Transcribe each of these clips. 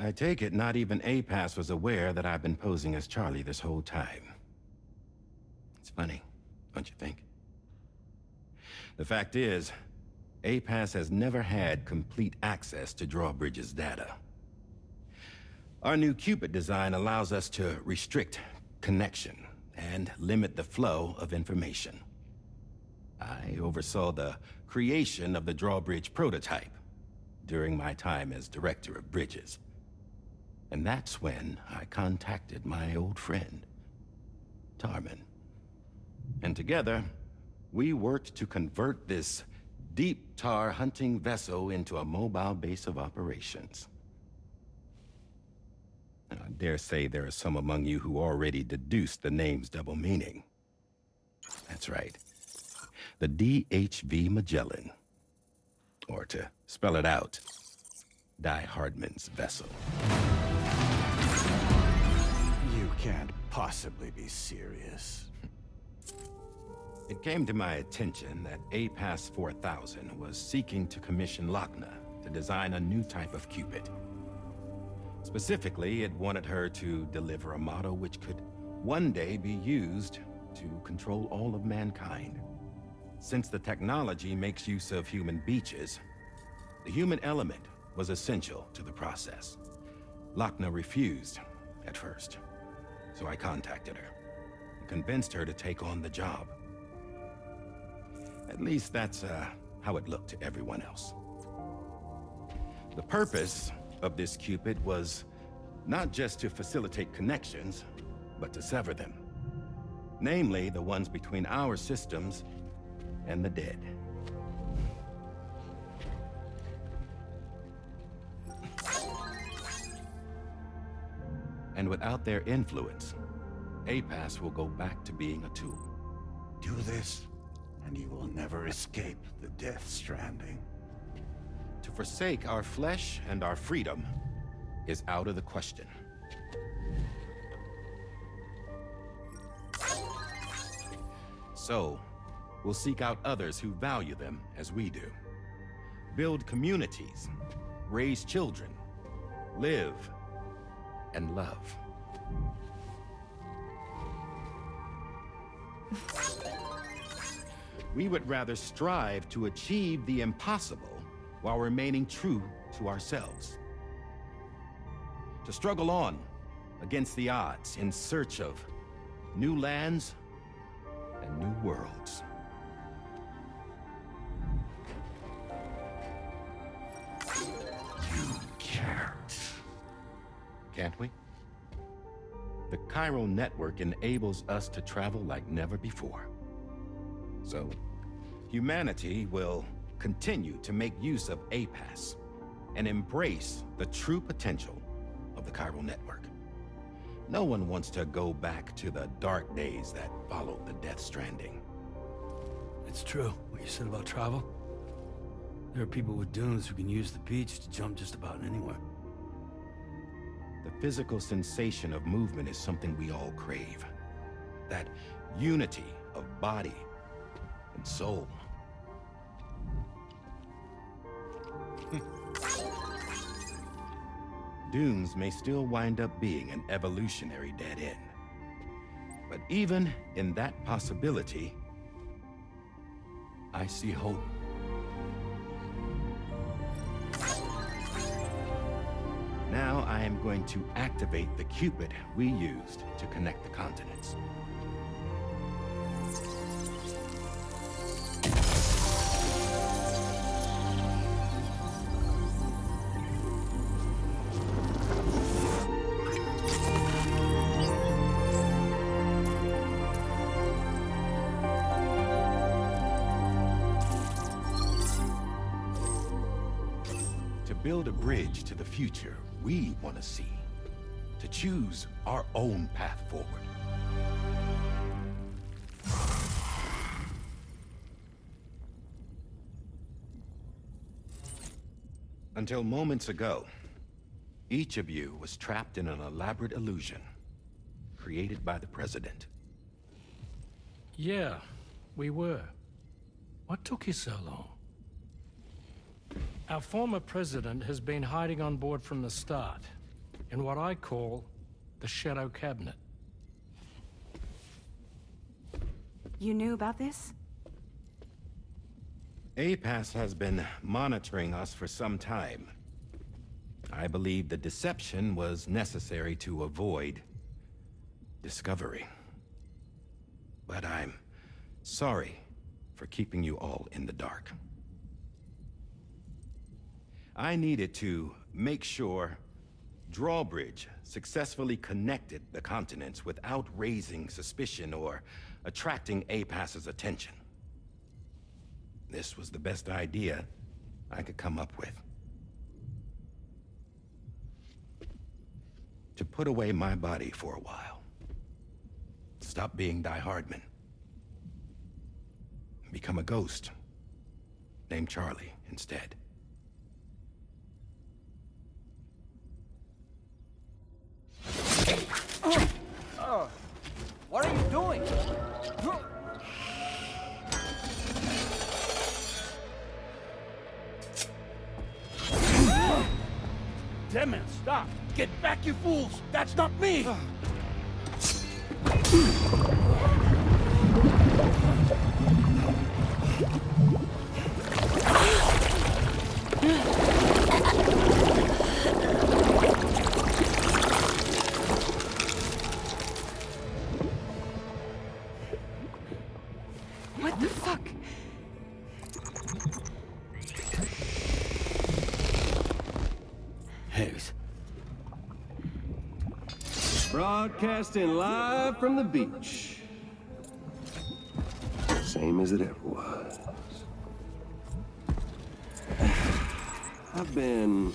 I take it not even APAS was aware that I've been posing as Charlie this whole time. It's funny, don't you think? The fact is, APAS has never had complete access to Drawbridge's data. Our new Q-pid design allows us to restrict connection and limit the flow of information. I oversaw the creation of the Drawbridge prototype during my time as Director of Bridges. And that's when I contacted my old friend, Tarman. And together, we worked to convert this deep tar hunting vessel into a mobile base of operations. I dare say there are some among you who already deduced the name's double meaning. That's right. The DHV Magellan. Or to spell it out, Die Hardman's vessel. You can't possibly be serious. It came to my attention that APAS 4000 was seeking to commission Lochner to design a new type of Q-pid. Specifically, it wanted her to deliver a model which could one day be used to control all of mankind. Since the technology makes use of human beaches, the human element was essential to the process. Lochner refused at first, so I contacted her and convinced her to take on the job. At least that's how it looked to everyone else. The purpose of this Q-pid was not just to facilitate connections, but to sever them. Namely, the ones between our systems and the dead. And without their influence, APAS will go back to being a tool. Do this, and you will never escape the death stranding. To forsake our flesh and our freedom is out of the question. So, we'll seek out others who value them as we do. Build communities, raise children, live, and love. We would rather strive to achieve the impossible while remaining true to ourselves. To struggle on against the odds in search of new lands and new worlds. You can't. Can't we? The chiral network enables us to travel like never before. So, humanity will continue to make use of APAS and embrace the true potential of the chiral network. No one wants to go back to the dark days that followed the death stranding. It's true, what you said about travel. There are people with dunes who can use the beach to jump just about anywhere. The physical sensation of movement is something we all crave. That unity of body and soul. Dunes may still wind up being an evolutionary dead end. But even in that possibility, I see hope. Now I am going to activate the Q-pid we used to connect the continents. To build a bridge to the future we want to see, to choose our own path forward. Until moments ago, each of you was trapped in an elaborate illusion created by the President. Yeah, we were. What took you so long? Our former president has been hiding on board from the start. in what I call the Shadow Cabinet. You knew about this? APAS has been monitoring us for some time. I believe the deception was necessary to avoid discovery. But I'm sorry for keeping you all in the dark. I needed to make sure Drawbridge successfully connected the continents without raising suspicion or attracting APAS's attention. This was the best idea I could come up with. To put away my body for a while. Stop being Die Hardman. Become a ghost. Named Charlie instead. What are you doing? Damn man, stop! Get back, you fools! That's not me! What the fuck? Higgs. Broadcasting live from the beach. Same as it ever was. I've been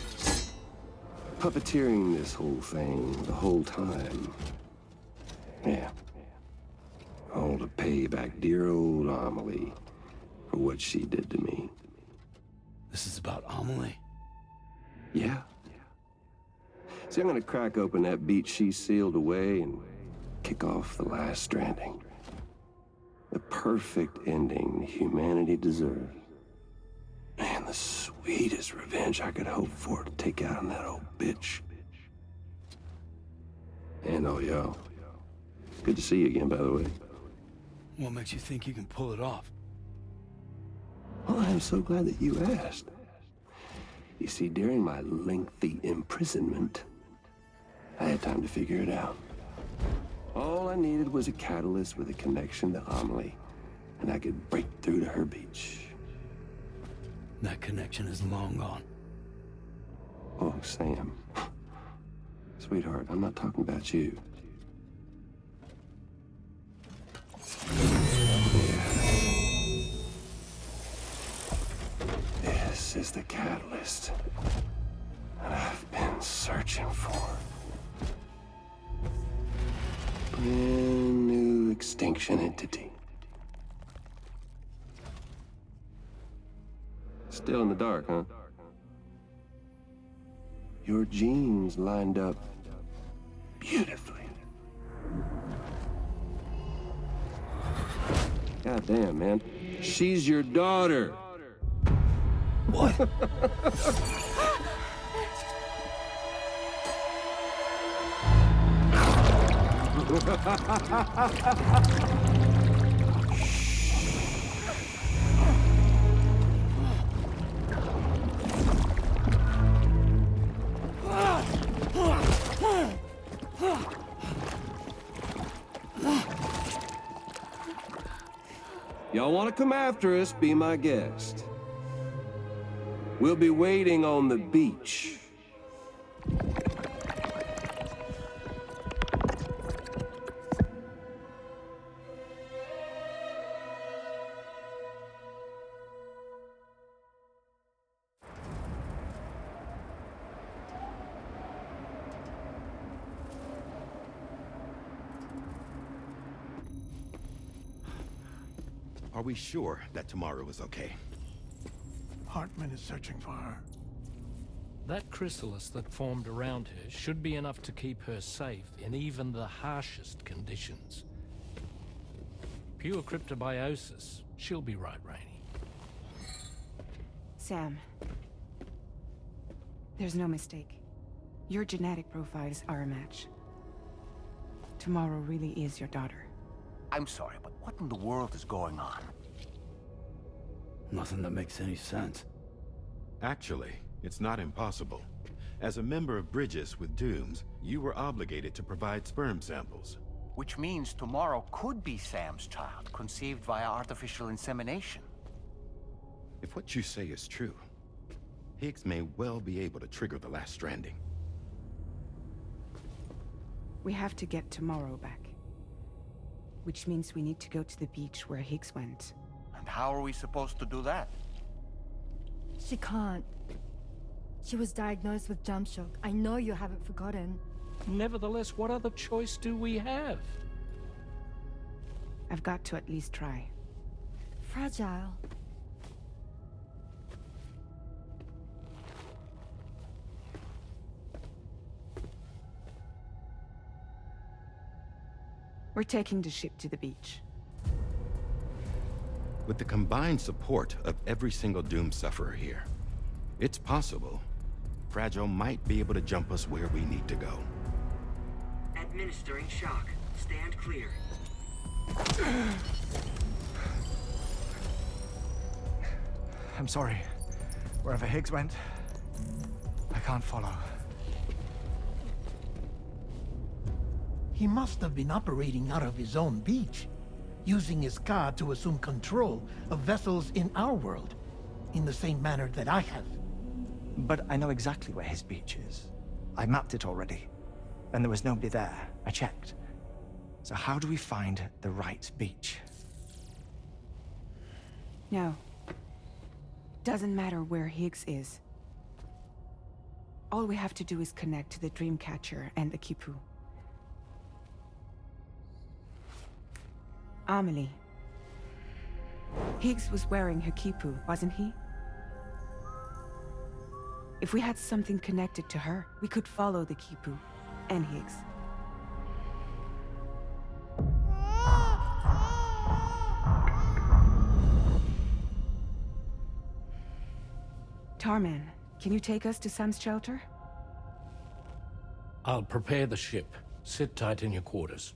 puppeteering this whole thing the whole time. Yeah. All to pay back dear old Amelie for what she did to me. This is about Amelie. Yeah. See, I'm gonna crack open that beach she sealed away and kick off the last Stranding. The perfect ending humanity deserves. And the sweetest revenge I could hope for to take out on that old bitch. And oh, y'all. Good to see you again, by the way. What makes you think you can pull it off? Well, I'm so glad that you asked. You see, during my lengthy imprisonment, I had time to figure it out. All I needed was a catalyst with a connection to Amelie, and I could break through to her beach. That connection is long gone. Oh, Sam. Sweetheart, I'm not talking about you. This is the catalyst that I've been searching for. Brand new extinction entity. Still in the dark, huh? Your genes lined up beautifully. God damn, man. She's your daughter. What? Y'all want to come after us, be my guest. We'll be waiting on the beach. Are we sure that tomorrow is okay? Hartman is searching for her. That chrysalis that formed around her should be enough to keep her safe in even the harshest conditions. Pure cryptobiosis. She'll be right, Rainey. Sam. There's no mistake. Your genetic profiles are a match. Tomorrow really is your daughter. I'm sorry, but what in the world is going on? Nothing that makes any sense. Actually, it's not impossible. As a member of Bridges with Dooms, you were obligated to provide sperm samples. Which means tomorrow could be Sam's child, conceived via artificial insemination. If what you say is true, Higgs may well be able to trigger the last stranding. We have to get Tomorrow back. Which means we need to go to the beach where Higgs went. And how are we supposed to do that? She can't. She was diagnosed with jump shock. I know you haven't forgotten. Nevertheless, what other choice do we have? I've got to at least try. Fragile. We're taking the ship to the beach. With the combined support of every single Doom sufferer here, it's possible Fragile might be able to jump us where we need to go. Administering shock. Stand clear. I'm sorry. Wherever Higgs went, I can't follow. He must have been operating out of his own beach, using his car to assume control of vessels in our world, in the same manner that I have. But I know exactly where his beach is. I mapped it already. And there was nobody there. I checked. So how do we find the right beach? No. Doesn't matter where Higgs is. All we have to do is connect to the Dreamcatcher and the Q-pid. Amelie. Higgs was wearing her Q-pid, wasn't he? If we had something connected to her, we could follow the Q-pid and Higgs. Tarman, can you take us to Sam's shelter? I'll prepare the ship. Sit tight in your quarters.